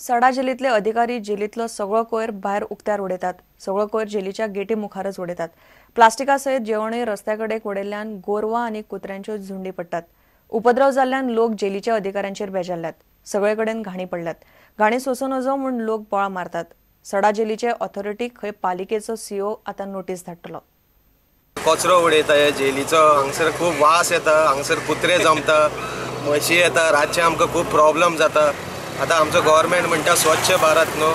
सडा जेलीतले अधिकारी जेलीतलो सगळो कोयर भायर उक्त्यार उडयतात. सगळो कोयर जेलीच्या गेटी मुखारच उडयतात. प्लास्टिका सयत जेवणय रस्त्याकडेक उडयल्ल्यान गोरवां आनी कुत्र्यांच्यो झुंडी पडटात. उपद्रव जाल्ल्यान लोक जेलीच्या अधिकाऱ्यांचेर बेजारल्यात. सगळे कडेन घाणी पडल्यात. घाणी सोसून नजो म्हूण लोक बोळा मारतात. सडा जेलीचे ऑथॉरिटीक खंय पालिकेचो सीओ आतां नोटीस धाडटलो. कचरो उडयता हे जेलीचो, हांगसर खूब वास येता, हांगसर कुत्रे जमता, म्हशी येता, रातचे आमकां खूब प्रॉब्लेम जाता. आतां आमचो गव्हर्मेंट म्हणटा स्वच्छ भारत न्हू,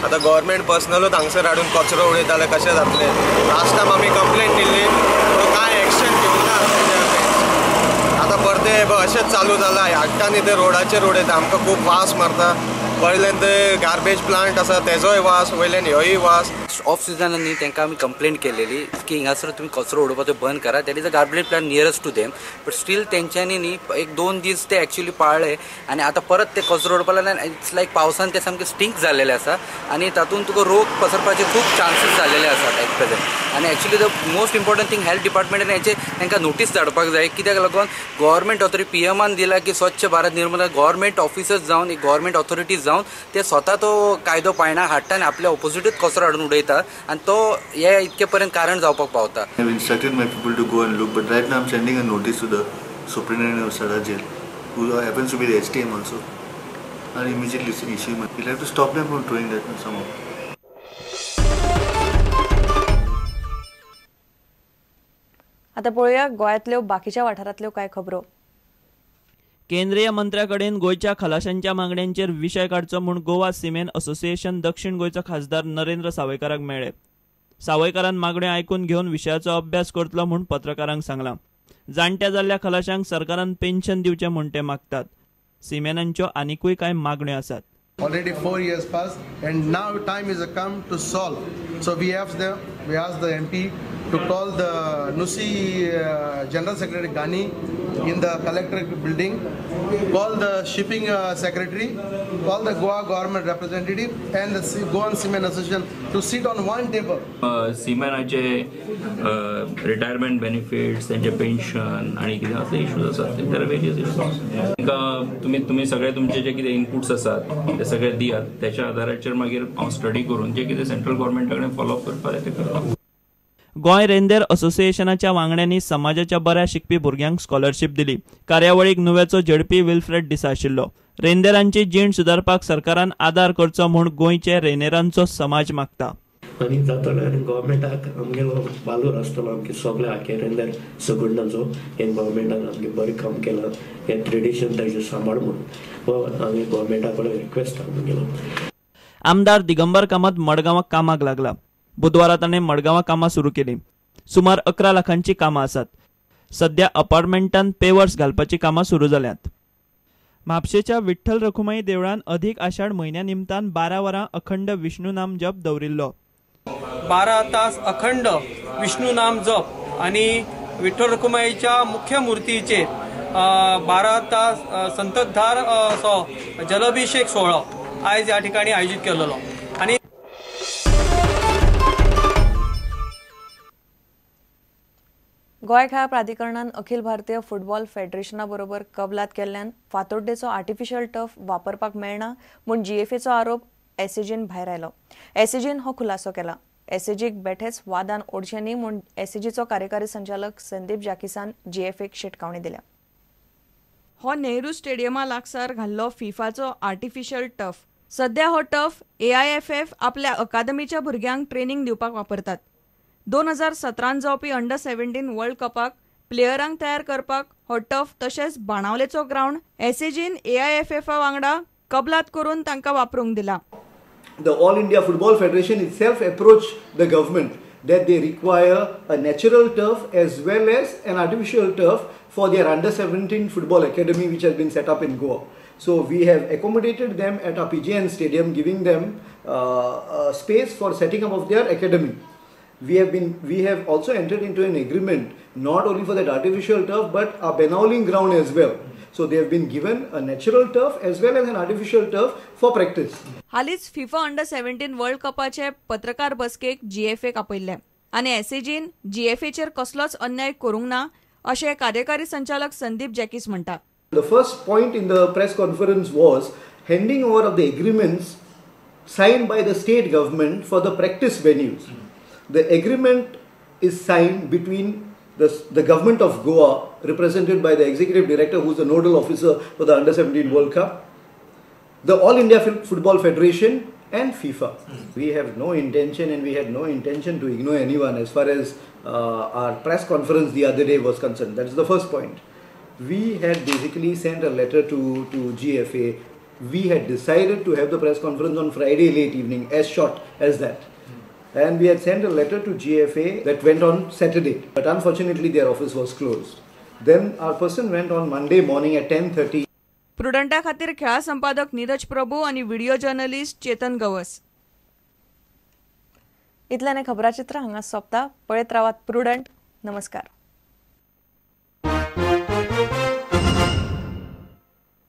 आतां गव्हर्मेंट पर्सनलूच हांगसर हाडून कचरो उडयता जाल्यार कशें जातलें. लास्ट टायम आमी कंप्लेंट दिल्ली, तो कांय एक्शन घेवना. आतां परते अशेंच चालू जाला, हाडटानी ते रोडाचेर उडयता, आमकां खूब वास मारता. वयल्यान ते गार्बेज प्लांट आसा तेजोय वास, वयल्यान ह्योय वास. ऑफ सिजनांनी तांकां आमी कंप्लेंट केलेली की हिंगासर तुमी कचरो उडोवपाचो बंद करा. That is a garbage plant nearest to them, but still तेंच्यांनी न्ही एक 2 दीस ते एक्चुअली पाळले आनी आतां परत ते कचरो उडोवपा लागले. इट्स लायक पावसान ते सामके स्टिंक जाल्लेले आसा आनी तातूंत तुका रोग पसरपाचे खूब चान्सीस जाल्लेले आसात एट प्रेझेंट. आनी actually the most important thing health डिपार्टमेंटान हेचे तांकां नोटीस धाडपाक जाय. कित्याक लागून गव्हर्मेंट ऑथॉरिटी पीएमान दिला की स्वच्छ भारत निर्माण, गव्हर्मेंट ऑफिसर्स जावन एक गव्हर्मेंट ऑथॉरिटीज जावन ते स्वता तो कायदो पाळना, हाडटा आनी आपल्या ऑपोजिटूच कचरो हाडून उडयता आनी तो हे इतके पर्यंत कारण जावपाक पावता. I have instructed my people to go and look, but right now I'm sending a notice to the superintendent of Sada jail, who happens to be the HTM also, and immediately issue. We'll have to stop them from doing that somehow. आता पळोवया गोंयांतल्यो बाकीच्या वाठारांतल्यो कांय खबरो. केंद्रीय मंत्र्याकडेन गोयच्या खलाशांच्या मागण्यांचेर विशय काडचो म्हूण Goa cement association दक्षिण गोयचो खासदार नरेंद्र सावयकाराक मेळ्ळे. सावयकारान मागण्यो आयकून घेवन विशयाचो अभ्यास करतलो म्हूण पत्रकारांक सांगलां. जाणट्या जाल्ल्या खलाशांक सरकारान पेन्शन दिवचें म्हूण ते मागतात. सिमेंटांच्यो आनीकूय कांय मागण्यो आसात. Already 4 years passed and now time is come to solve. So we asked the MP to call the NUSI General Secretary Ghani in the collectorate building, call the shipping secretary, call the Goa government representative and the Goan Cement Association to sit on one table. सिमेंटाचे retirement benefits, त्यांचे pension आणि कितें असले issues आसात ते various issues. तांकां तुम्ही सगळे तुमचे जे कितें इनपुट्स आसात ते सगळे दियात. त्याच्या आधाराचेर मागीर हांव स्टडी करून जे कितें सेंट्रल गव्हर्मेंटा कडेन फॉलो अप करपाक जाय ते करता. गोंय रेंदेर असोसिएशनाच्या वांगड्यांनी समाजाच्या बऱ्या शिकपी भुरग्यांक स्कॉलरशीप दिली. कार्यावळीक नुवेचो झडपी विल्फ्रेड दिसा आशिल्लो. रेंदेरांची जीण सुदारपाक सरकारान आदार करचो म्हूण गोंयचे रेंदेरांचो समाज मागता. आनी जातले गव्हर्मेंटाक आमगेलो बालूर आसतलो आमगे सगळे आखे रेंदेर सगुंडाचो हे गव्हर्मेंटान आमगे बरें काम केलां. हे ट्रेडिशन ताजें सांबाळ म्हणून आमी गव्हर्मेंटा कडेन रिक्वेस्ट आमगेलो. आमदार दिगंबर कामत मडगांवां कामाक लागला. बुधवारा ताणें मडगांवां कामां सुरू केली. सुमार 11 लाखांची कामां आसात. सध्या अपार्टमेंटांत पेवर्स घालपाची कामां सुरू जाल्यांत. म्हापशेच्या विठ्ठल रखुमाई देवळान अधिक आषाढ म्हयन्या निमतान 12 वरां अखंड विष्णू नाम जप दवरिल्लो. 12 तास अखंड विष्णू नाम जप आणि विठ्ठल रखुमाईच्या मुख्य मूर्तीचेर 12 तास संततधार असो जलाभिषेक सोहळो आयज ह्या ठिकाणी आयोजित केलेलो. आणि गोंय खेळ प्राधिकरणान अखिल भारतीय फुटबॉल फेडरेशना बरोबर कबलात केल्ल्यान फातोड्डेचो आर्टिफिशियल टर्फ वापरपाक मेळना म्हूण जीएफएचो आरोप एसएजीन भायर आयलो. एसएजीन हो खुलासो केला. एसएजीक बेठेच वादान ओडचें न्ही म्हूण एसएजीचो कार्यकारी संचालक संदीप जाकिसान जीएफएक शिटकावणी दिल्या. हो नेहरू स्टेडियमा लागसार घाल्लो फिफाचो आर्टिफिशियल टर्फ. सध्या हो टर्फ एआयएफएफ आपल्या अकादमीच्या भुरग्यांक ट्रेनिंग दिवपाक वापरतात. 2017 जावपी अंडर 17 वर्ल्ड कपाक प्लेयरांक तयार करपाक हो टर्फ तशेंच बाणावलेचो ग्राउंड एसएजीन एआयएफएफ वांगडा कबलात करून तांकां वापरूंक दिला. The All India Football Federation itself approached the government that they require a natural turf as well as an artificial turf for their under 17 football academy which has been set up in Goa. So we have accommodated them at our PGN stadium, giving them space for setting up of their academy. We have also entered into an agreement not only for that artificial turf but our Benauling ground as well. So they have been given a natural turf as well as an artificial turf for practice. हालीच FIFA under 17 world कपाचे पत्रकार बसकेक जीएफएक आपयल्ले आनी एसएजीन जीएफएचेर कसलोच अन्याय करूंक ना अशें कार्यकारी संचालक संदीप जॅकिस म्हणटा. The first point in the press conference was handing over of the agreements signed by the state government for the practice venues. The agreement is signed between the government of Goa, represented by the executive director, who is the nodal officer for the Under-17 World Cup, the All India Football Federation and FIFA. We have no intention, and we had no intention to ignore anyone as far as our press conference the other day was concerned. That's the first point. We had basically sent a letter to GFA. We had decided to have the press conference on Friday late evening, as short as that. And we had sent a letter to GFA that went on Saturday. But unfortunately their office was closed. Then our person went on Monday morning at 10:30. प्रुडंटा खातीर खेळा संपादक नीरज प्रभू आणि video journalist Chetan Gawas. इतल्याने खबराचित्र हांगा सोंपता. पळयत रावात prudent. नमस्कार.